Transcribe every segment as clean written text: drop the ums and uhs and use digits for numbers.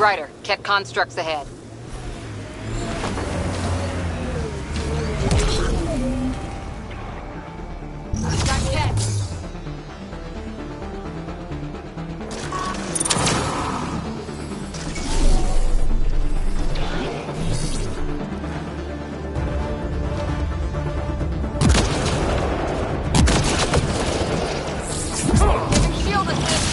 Ryder, Ket constructs ahead. Got Ket. Giving shield assist.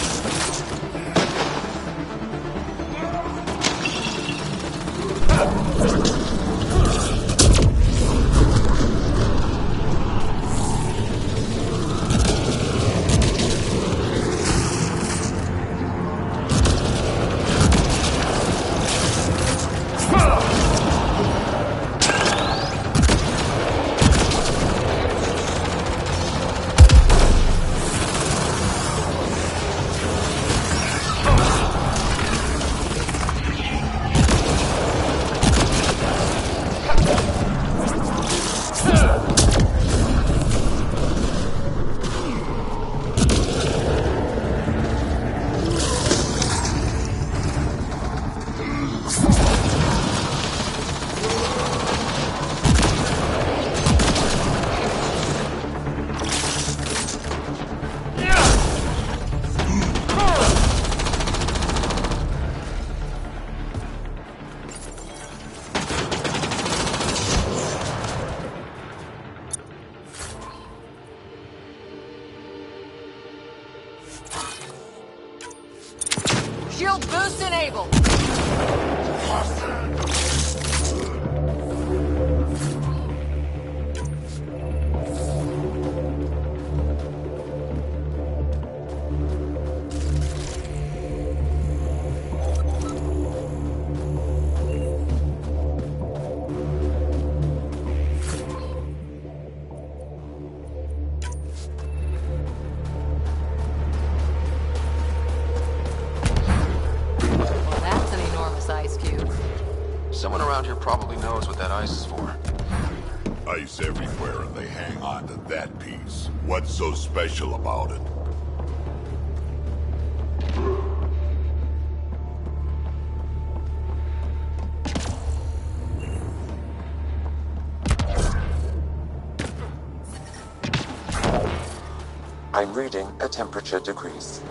Shield boost enabled. Well, that's an enormous ice cube. Someone around here probably knows what that ice is for. Ice everywhere and they hang on to that piece. What's so special about it? I'm reading a temperature decrease.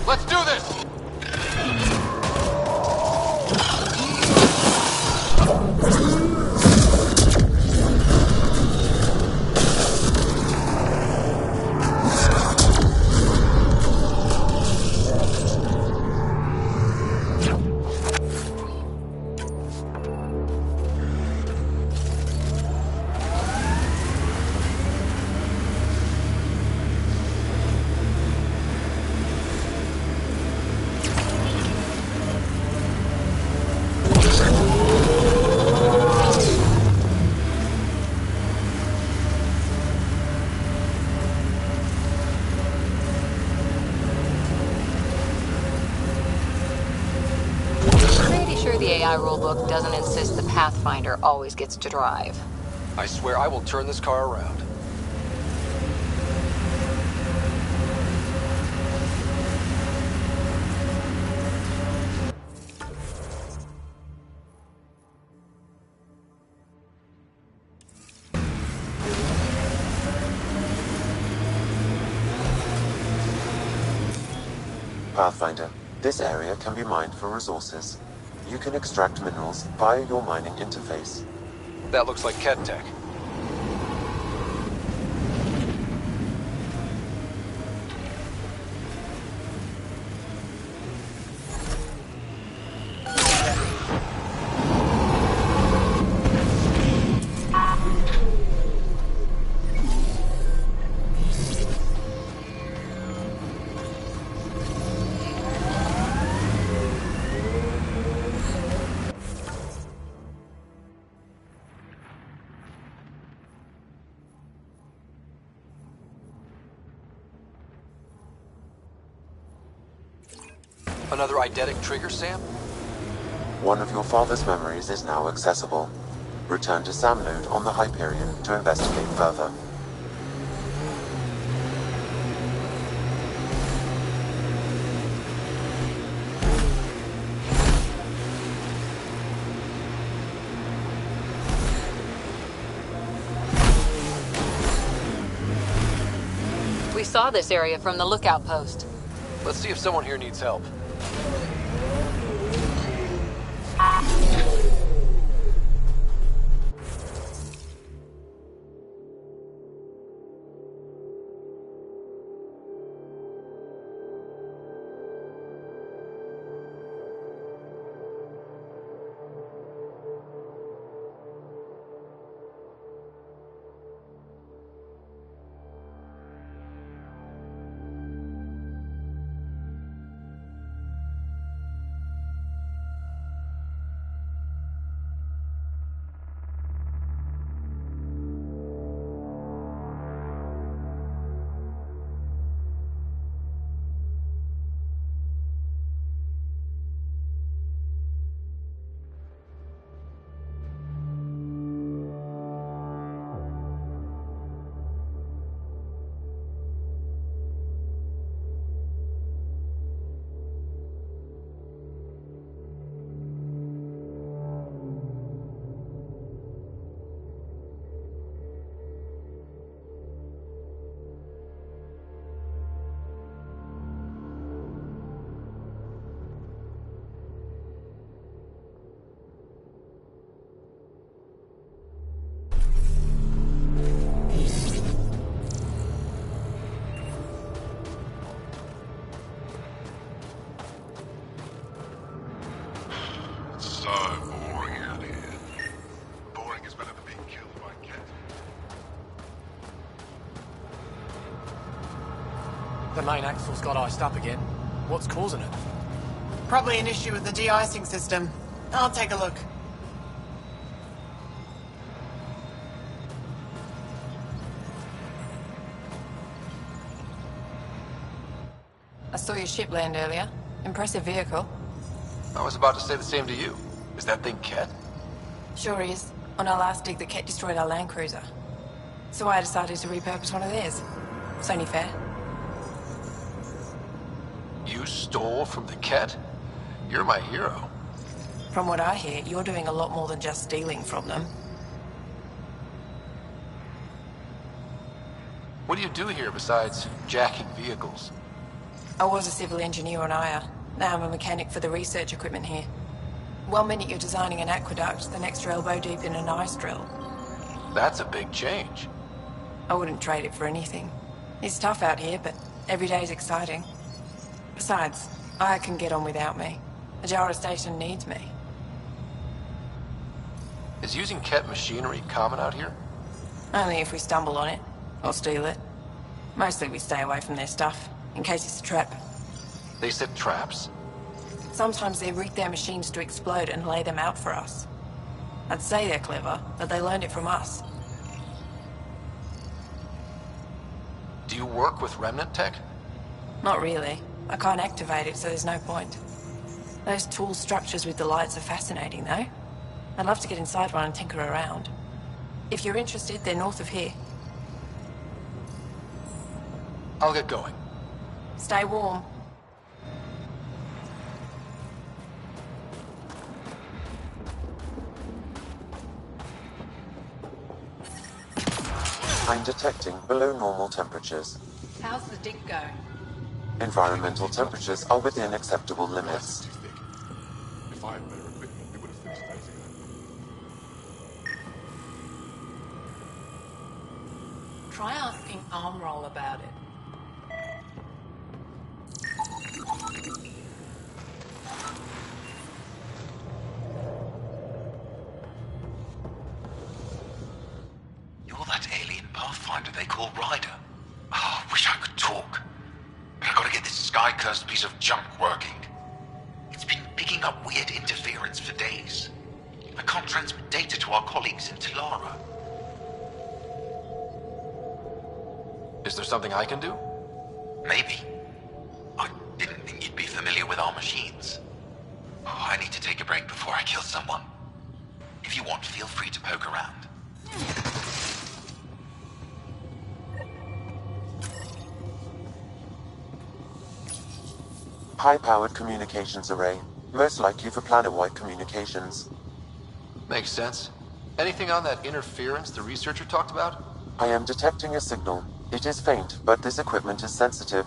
Let's do this! Pretty sure the AI rulebook doesn't insist the Pathfinder always gets to drive. I swear I will turn this car around. Pathfinder, this area can be mined for resources. You can extract minerals via your mining interface. That looks like Ket tech. Another eidetic trigger, Sam? One of your father's memories is now accessible. Return to Sam Node on the Hyperion to investigate further. We saw this area from the lookout post. Let's see if someone here needs help. So boring out here. Boring is better than being killed by a cat. The main axle's got iced up again. What's causing it? Probably an issue with the de-icing system. I'll take a look. I saw your ship land earlier. Impressive vehicle. I was about to say the same to you. Is that thing Ket? Sure is. On our last dig, the Ket destroyed our Land Cruiser. So I decided to repurpose one of theirs. It's only fair. You stole from the Ket? You're my hero. From what I hear, you're doing a lot more than just stealing from them. What do you do here besides jacking vehicles? I was a civil engineer on Aya. Now I'm a mechanic for the research equipment here. 1 minute you're designing an aqueduct, the next you're elbow deep in an ice drill. That's a big change. I wouldn't trade it for anything. It's tough out here, but every day's exciting. Besides, Aya can get on without me. The Jara station needs me. Is using Ket machinery common out here? Only if we stumble on it, or steal it. Mostly we stay away from their stuff, in case it's a trap. They set traps? Sometimes they rig their machines to explode and lay them out for us. I'd say they're clever, but they learned it from us. Do you work with Remnant tech? Not really. I can't activate it, so there's no point. Those tool structures with the lights are fascinating, though. I'd love to get inside one and tinker around. If you're interested, they're north of here. I'll get going. Stay warm. I'm detecting below normal temperatures. How's the dig going? Environmental temperatures are within acceptable limits. Too thick. If I had better equipment, we would have fixed those again. Try asking Armroll about it. You're that alien Pathfinder they call Ryder. Oh, I wish I could talk. But I gotta get this sky-cursed piece of junk working. It's been picking up weird interference for days. I can't transmit data to our colleagues in Talara. Is there something I can do? Maybe. I didn't think you'd be familiar with our machines. Oh, I need to take a break before I kill someone. If you want, feel free to poke around. High-powered communications array, most likely for planet-wide communications. Makes sense. Anything on that interference the researcher talked about? I am detecting a signal. It is faint, but this equipment is sensitive.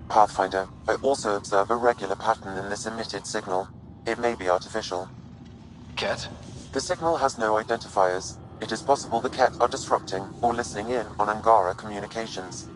Pathfinder, I also observe a regular pattern in this emitted signal. It may be artificial. Ket? The signal has no identifiers. It is possible the Ket are disrupting or listening in on Angara communications.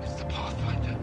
It's the Pathfinder.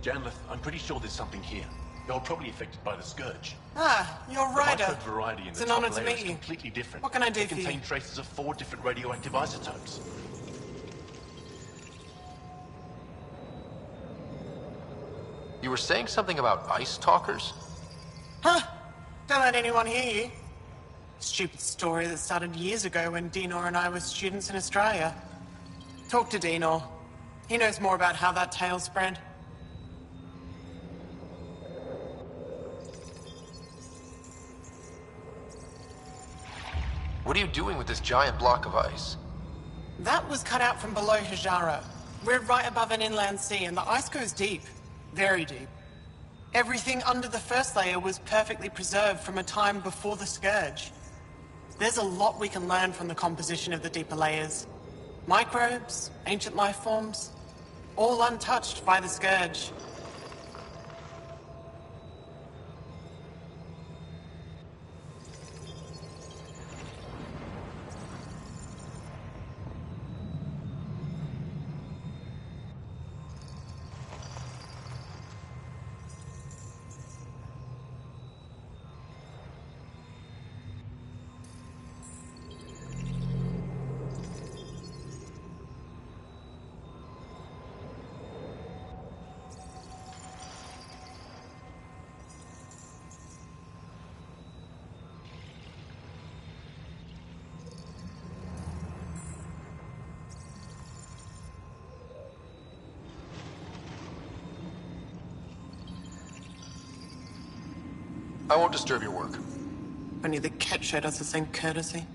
Janlith, I'm pretty sure there's something here. You're probably affected by the Scourge. Ah, you're The Ryder. microbe variety in It's the an top honor to layer meet is you. completely different. What can I do They for you? contain traces of 4 different radioactive isotopes. You were saying something about ice talkers? Huh? Don't let anyone hear you. Stupid story that started years ago when Dinor and I were students in Australia. Talk to Dinor. He knows more about how that tale spread. What are you doing with this giant block of ice? That was cut out from below Hijara. We're right above an inland sea and the ice goes deep. Very deep. Everything under the first layer was perfectly preserved from a time before the Scourge. There's a lot we can learn from the composition of the deeper layers. Microbes, ancient life forms, all untouched by the Scourge. I won't disturb your work. Only the Ket showed us the same courtesy.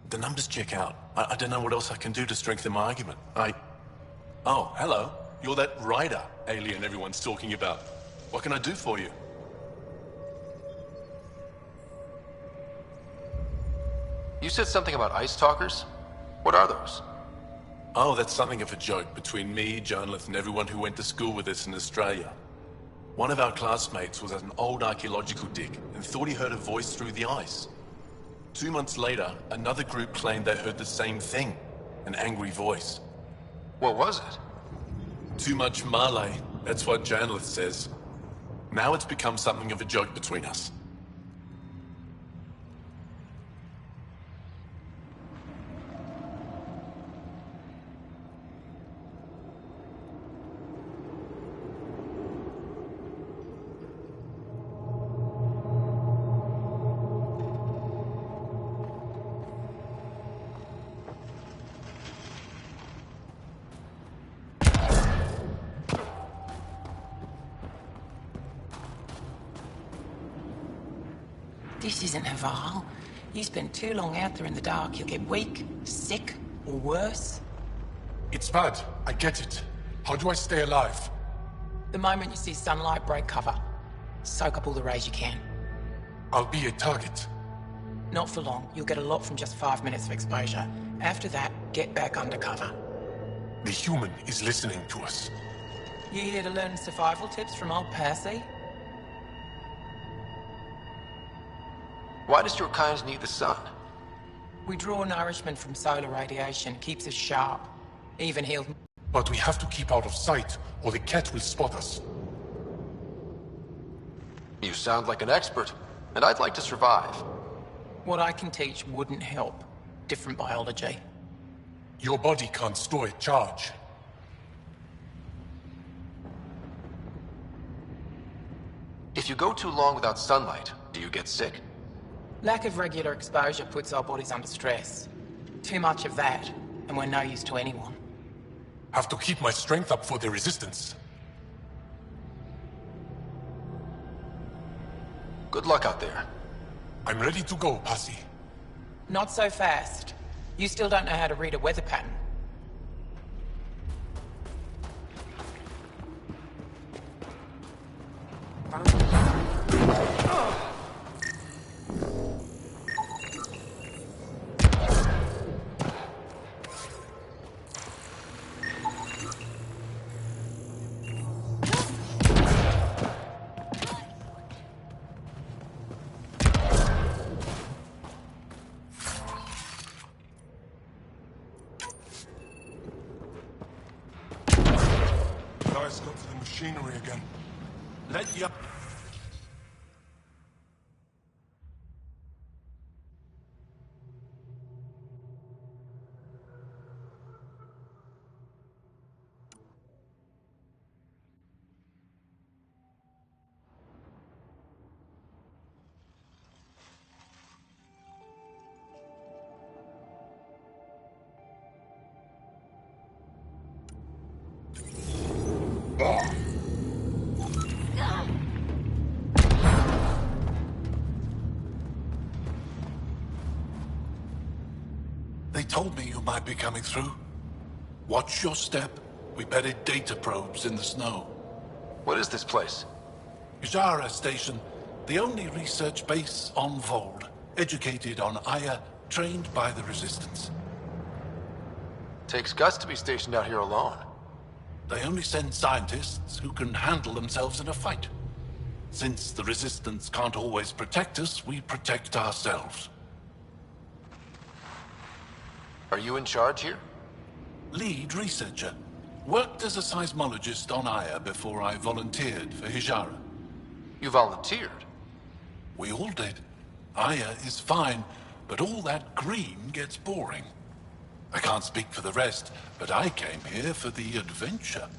The numbers check out. I don't know what else I can do to strengthen my argument. Oh, hello. You're that Ryder alien everyone's talking about. What can I do for you? You said something about ice talkers? What are those? Oh, that's something of a joke between me, Janlith, and everyone who went to school with us in Australia. One of our classmates was at an old archaeological dig and thought he heard a voice through the ice. 2 months later, another group claimed they heard the same thing, an angry voice. What was it? Too much Malay, that's what Janlith says. Now it's become something of a joke between us. This isn't Haval. You spend too long out there in the dark, you'll get weak, sick, or worse. It's bad. I get it. How do I stay alive? The moment you see sunlight, break cover. Soak up all the rays you can. I'll be a target. Not for long. You'll get a lot from just 5 minutes of exposure. After that, get back under cover. The human is listening to us. You here to learn survival tips from old Percy? Why does your kind need the sun? We draw nourishment from solar radiation, keeps us sharp. Even healed. But we have to keep out of sight, or the cat will spot us. You sound like an expert, and I'd like to survive. What I can teach wouldn't help. Different biology. Your body can't store a charge. If you go too long without sunlight, do you get sick? Lack of regular exposure puts our bodies under stress. Too much of that, and we're no use to anyone. Have to keep my strength up for the resistance. Good luck out there. I'm ready to go, Pasi. Not so fast. You still don't know how to read a weather pattern. Guys, go to the machinery again. Let you... They told me you might be coming through. Watch your step. We buried data probes in the snow. What is this place? Hijara Station, the only research base on Vold. Educated on Aya, trained by the Resistance. Takes guts to be stationed out here alone. They only send scientists who can handle themselves in a fight. Since the Resistance can't always protect us, we protect ourselves. Are you in charge here? Lead researcher. Worked as a seismologist on Aya before I volunteered for Hijara. You volunteered? We all did. Aya is fine, but all that green gets boring. I can't speak for the rest, but I came here for the adventure.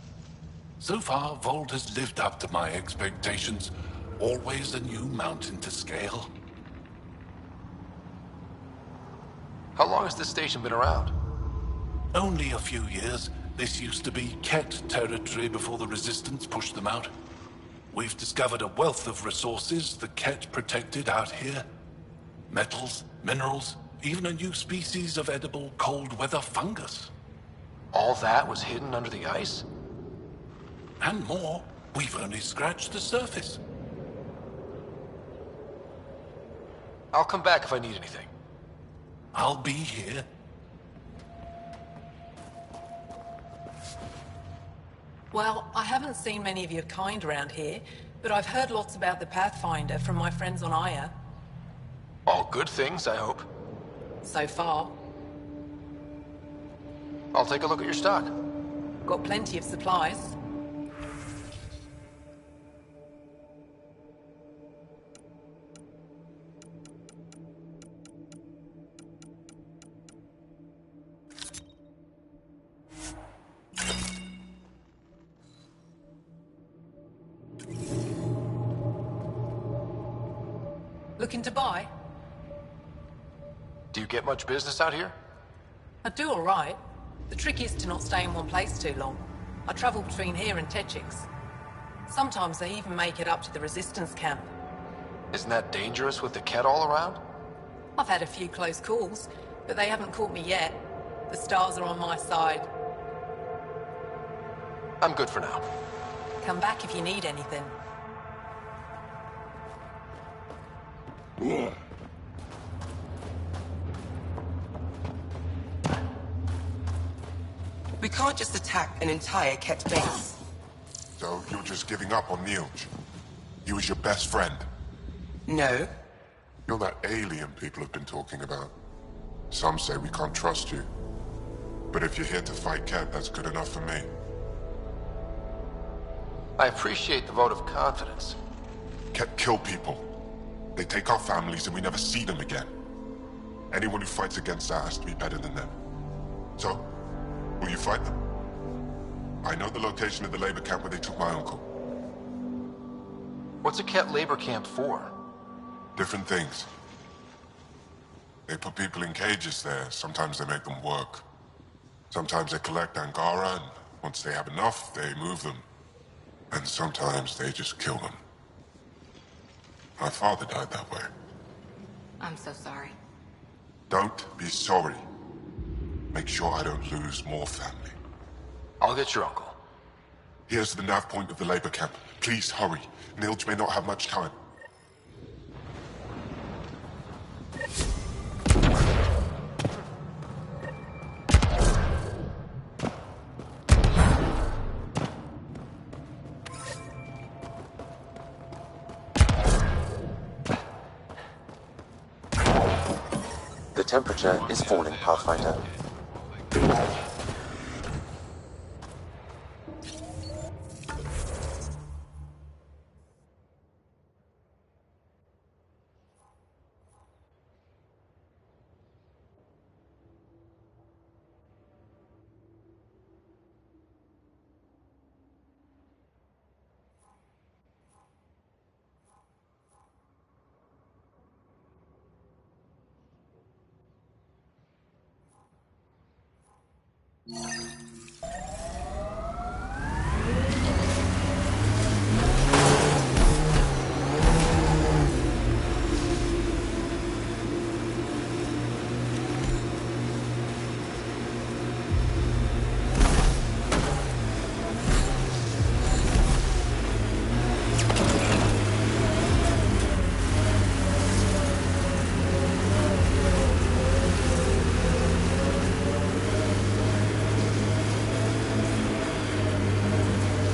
So far, Vold has lived up to my expectations. Always a new mountain to scale. How long has this station been around? Only a few years. This used to be Ket territory before the Resistance pushed them out. We've discovered a wealth of resources the Ket protected out here. Metals, minerals, even a new species of edible cold weather fungus. All that was hidden under the ice? And more. We've only scratched the surface. I'll come back if I need anything. I'll be here. Well, I haven't seen many of your kind around here, but I've heard lots about the Pathfinder from my friends on Aya. All good things, I hope. So far. I'll take a look at your stock. Got plenty of supplies. Looking to buy? Do you get much business out here? I do all right. The trick is to not stay in one place too long. I travel between here and Techix. Sometimes I even make it up to the Resistance camp. Isn't that dangerous with the Kett all around? I've had a few close calls, but they haven't caught me yet. The stars are on my side. I'm good for now. Come back if you need anything. We can't just attack an entire Kett base. So you're just giving up on Nilj? He was your best friend? No. You're that alien people have been talking about. Some say we can't trust you. But if you're here to fight Kett, that's good enough for me. I appreciate the vote of confidence. Kett kill people. They take our families and we never see them again. Anyone who fights against that has to be better than them. So, will you fight them? I know the location of the labor camp where they took my uncle. What's a Kett labor camp for? Different things. They put people in cages there. Sometimes they make them work. Sometimes they collect Angara, and once they have enough, they move them. And sometimes they just kill them. My father died that way. I'm so sorry. Don't be sorry. Make sure I don't lose more family. I'll get your uncle. Here's the nav point of the labor camp. Please hurry. Nilj may not have much time. The temperature is falling, Pathfinder.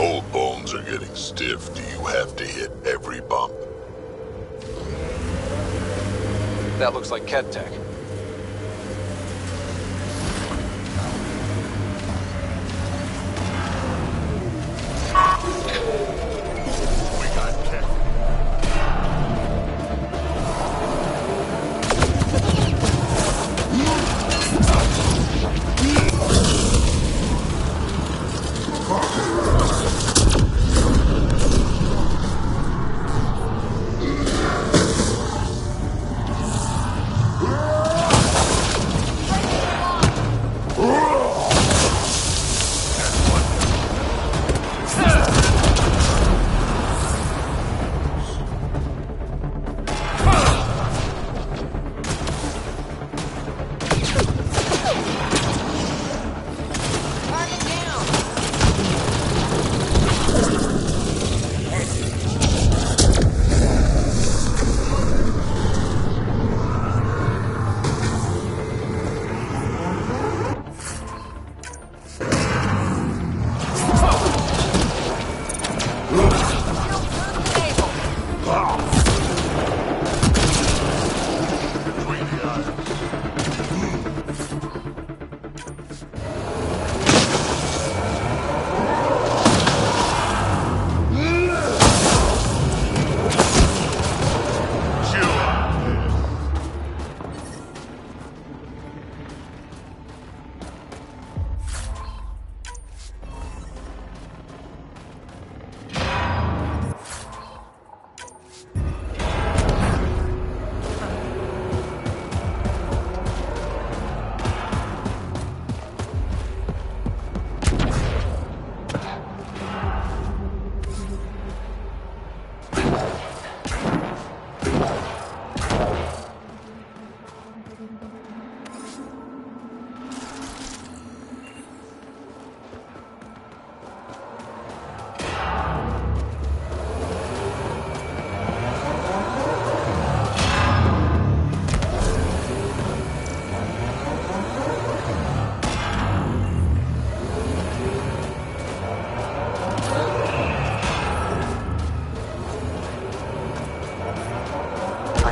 Old bones are getting stiff. Do you have to hit every bump? That looks like Kett tech. We got Kett.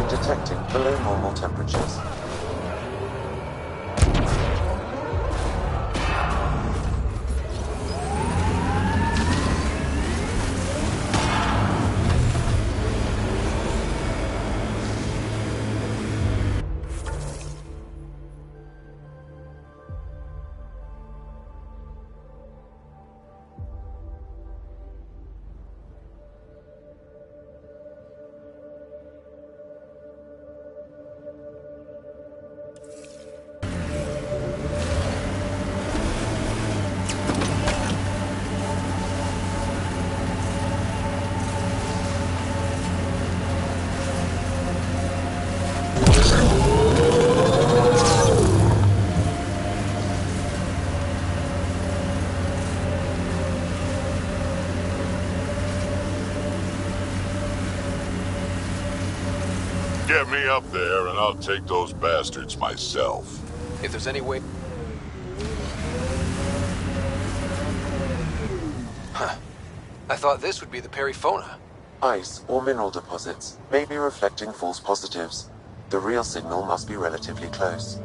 detecting below normal temperatures. Get me up there and I'll take those bastards myself. If there's any way... Huh. I thought this would be the Perifona. Ice or mineral deposits may be reflecting false positives. The real signal must be relatively close.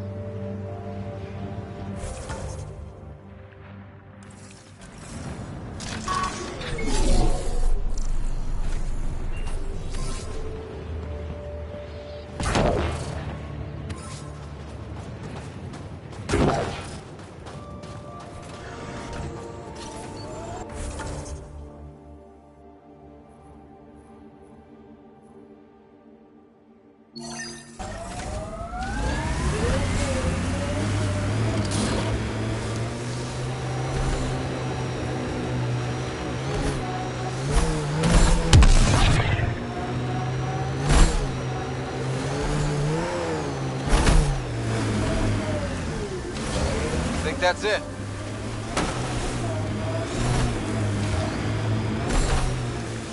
That's it.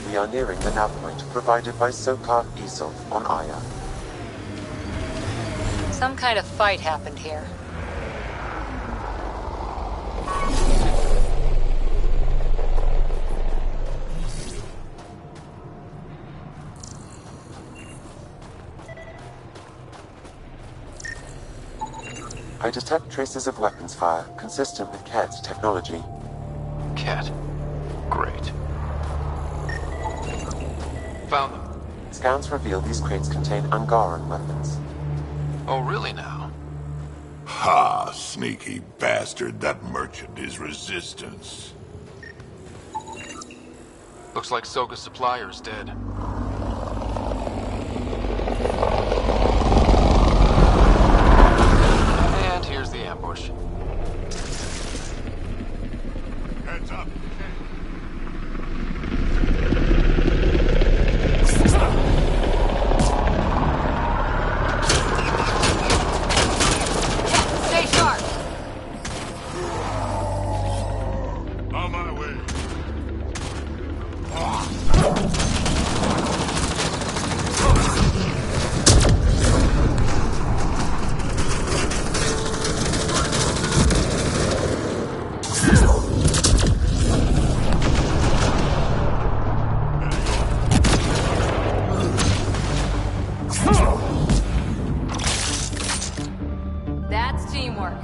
We are nearing the nav point provided by Sokar Isov on Aya. Some kind of fight happened here. I detect traces of weapons fire consistent with Ket's technology. Ket. Great. Found them. Scans reveal these crates contain Angaran weapons. Oh, really now? Ha, sneaky bastard. That merchant is resistance. Looks like Soka's supplier's dead. And here's the ambush. Heads up. Stay sharp! On my way. That's teamwork.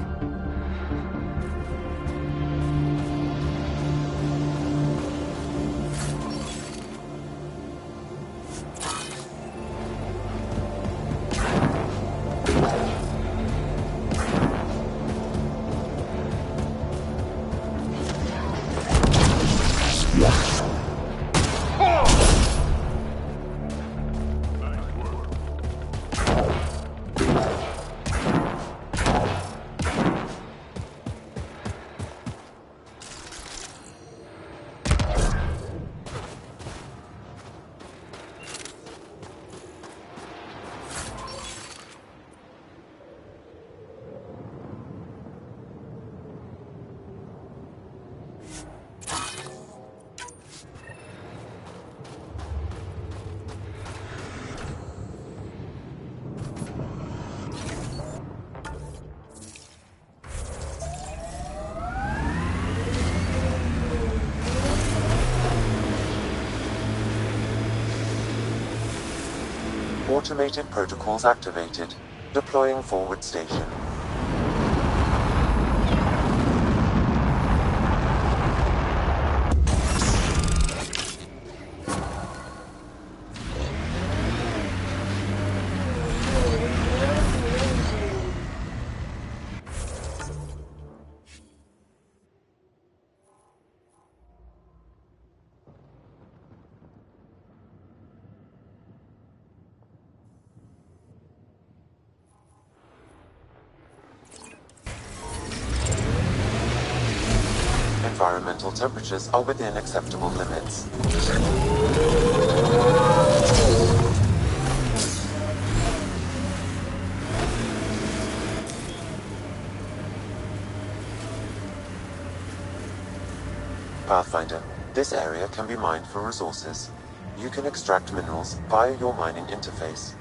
Automated protocols activated. Deploying forward station. Environmental temperatures are within acceptable limits. Pathfinder, this area can be mined for resources. You can extract minerals via your mining interface.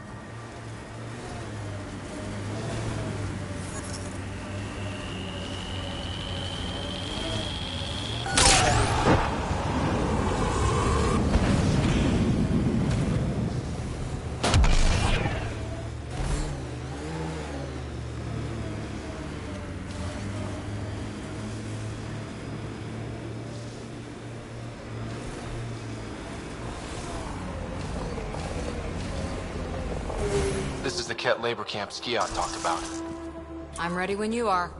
This is the Ket labor camp Skiot talked about. I'm ready when you are.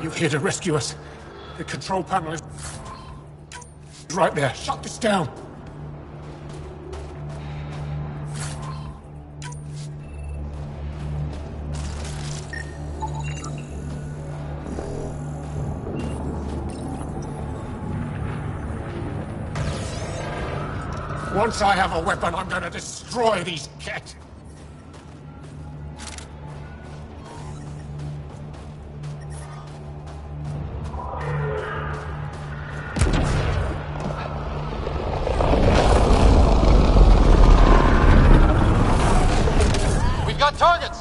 You're here to rescue us. The control panel is right there. Shut this down. Once I have a weapon, I'm gonna destroy these Ket. We've got targets!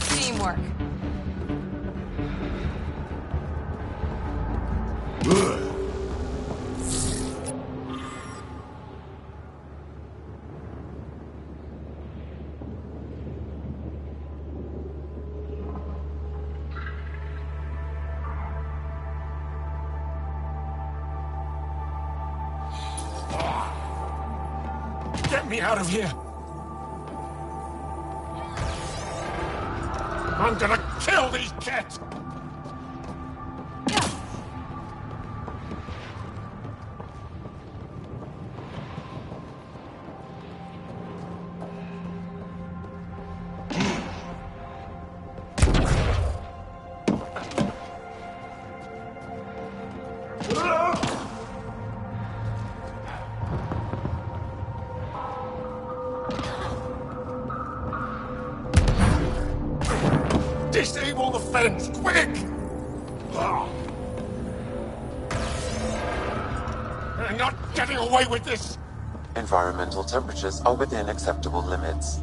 Teamwork. Get me out of here! I'm gonna kill these kids! Disable the fence, quick! They're not getting away with this! Environmental temperatures are within acceptable limits.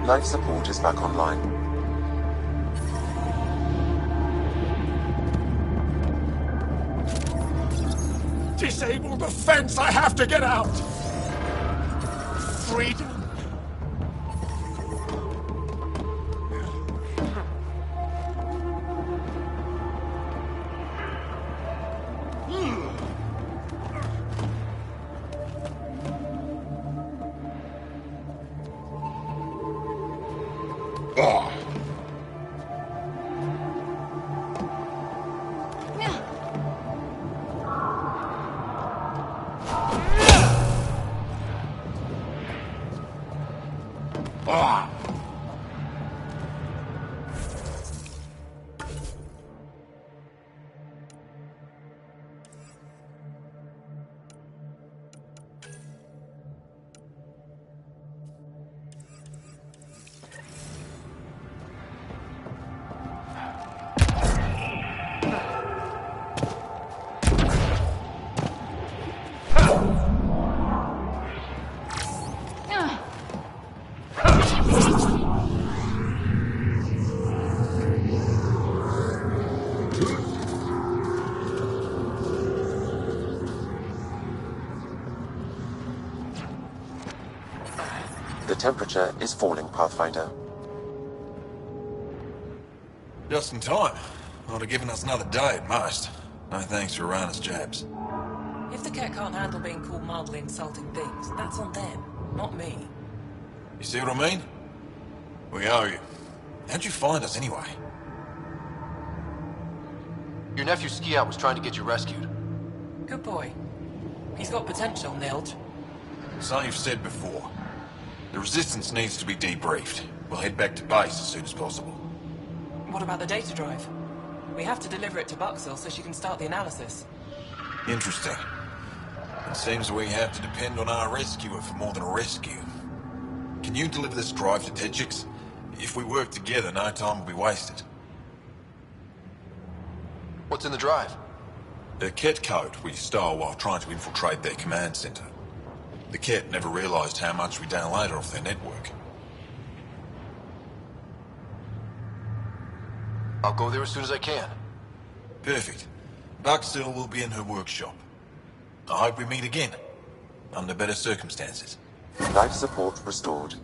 Life support is back online. Disable the fence! I have to get out! Freedom! The temperature is falling, Pathfinder. Just in time. Would have given us another day at most. No thanks for Rana's jabs. If the Ket can't handle being called mildly insulting things, that's on them, not me. You see what I mean? We owe you. How'd you find us anyway? Your nephew Ski-Out was trying to get you rescued. Good boy. He's got potential, Nilge. Something you've said before. The Resistance needs to be debriefed. We'll head back to base as soon as possible. What about the data drive? We have to deliver it to Buxel so she can start the analysis. Interesting. It seems we have to depend on our rescuer for more than a rescue. Can you deliver this drive to Tegix? If we work together, no time will be wasted. What's in the drive? The Ket code we stole while trying to infiltrate their command center. The Ket never realized how much we downloaded off their network. I'll go there as soon as I can. Perfect. Buxel will be in her workshop. I hope we meet again. Under better circumstances. Life support restored.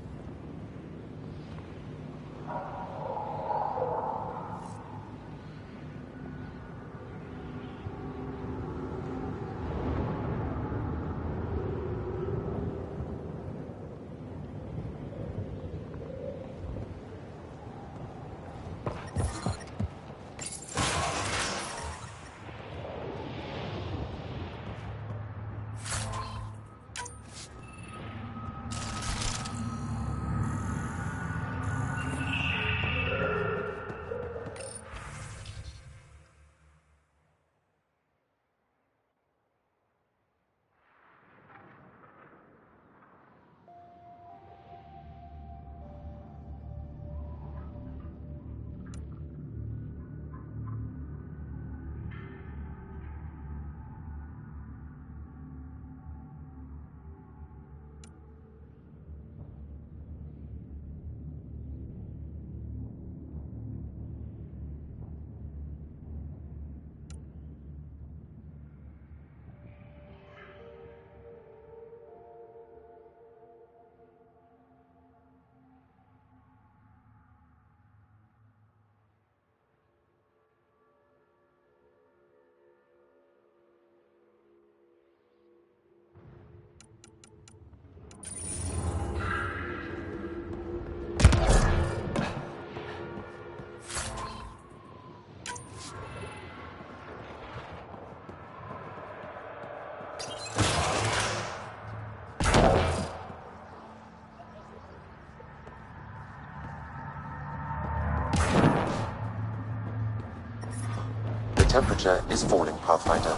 temperature is falling, Pathfinder.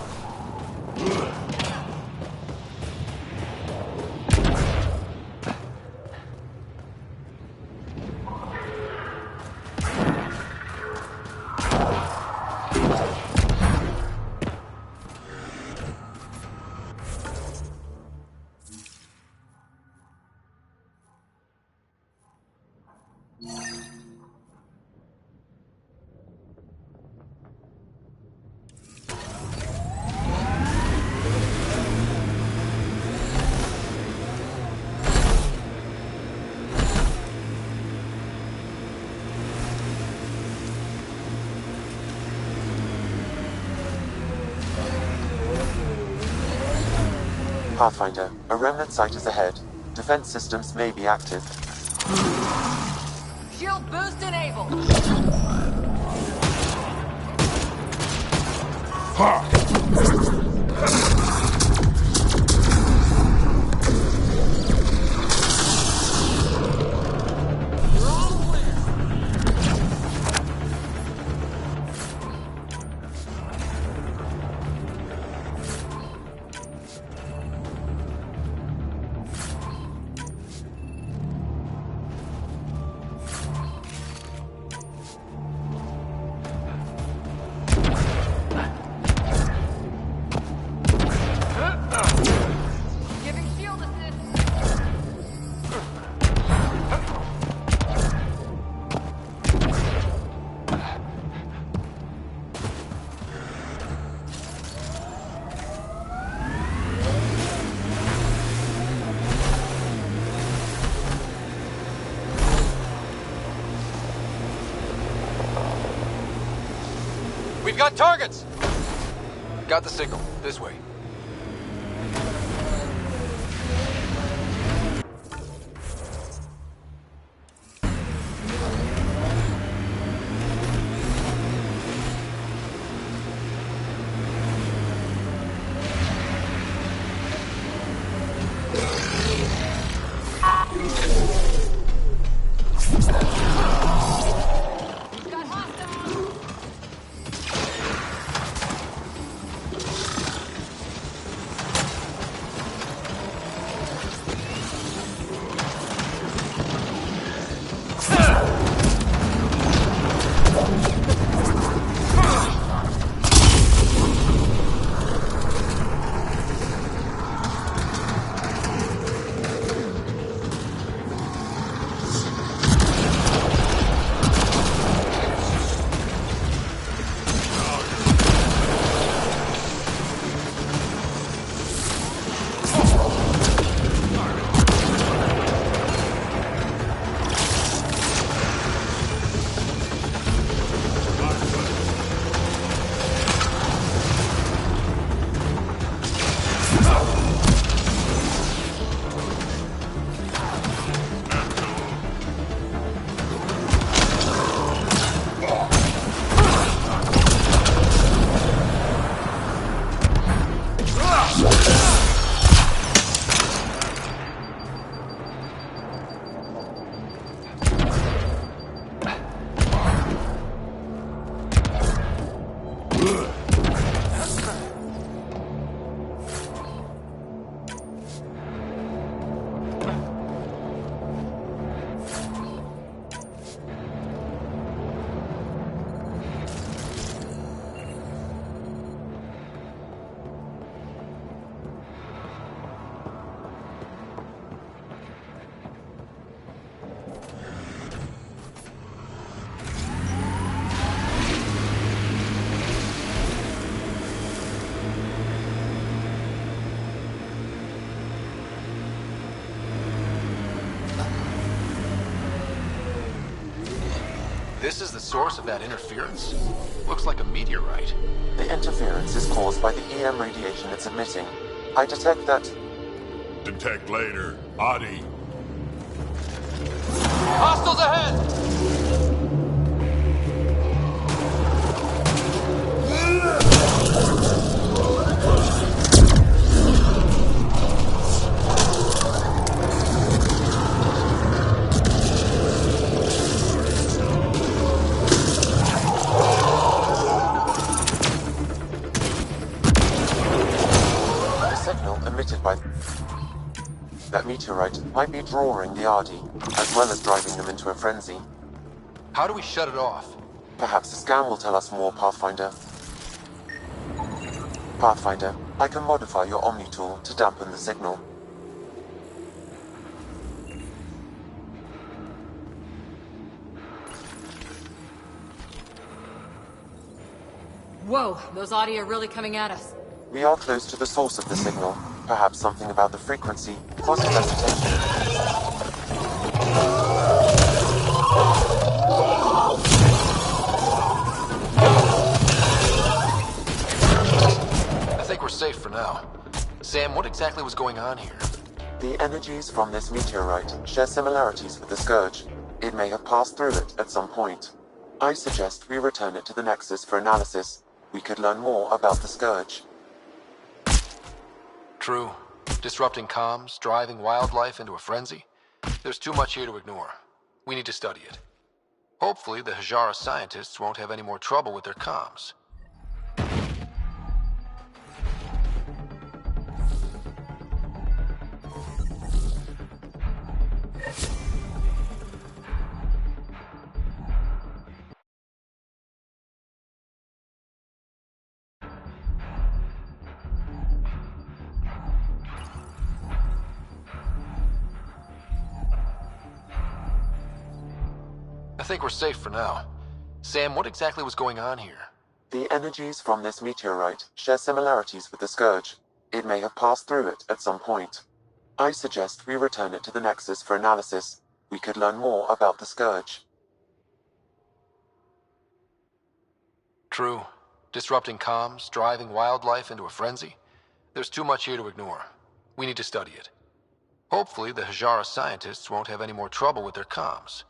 Pathfinder, a remnant site is ahead. Defense systems may be active. Shield boost enabled. We've got targets! Got the signal. This way. This is the source of that interference? Looks like a meteorite. The interference is caused by the EM radiation it's emitting. I detect that... Detect later. Adi. Hostiles ahead! by that meteorite might be drawing the Ardi, as well as driving them into a frenzy. How do we shut it off? Perhaps the scan will tell us more, Pathfinder. Pathfinder, I can modify your Omni tool to dampen the signal. Whoa, those Audi are really coming at us. We are close to the source of the signal. Perhaps something about the frequency causing hesitation. I think we're safe for now. Sam, what exactly was going on here? The energies from this meteorite share similarities with the Scourge. It may have passed through it at some point. I suggest we return it to the Nexus for analysis. We could learn more about the Scourge. True. Disrupting comms, driving wildlife into a frenzy. There's too much here to ignore. We need to study it. Hopefully, the Hajara scientists won't have any more trouble with their comms. I think we're safe for now. Sam, what exactly was going on here? The energies from this meteorite share similarities with the Scourge. It may have passed through it at some point. I suggest we return it to the Nexus for analysis. We could learn more about the Scourge. True. Disrupting comms, driving wildlife into a frenzy. There's too much here to ignore. We need to study it. Hopefully, the Hajara scientists won't have any more trouble with their comms.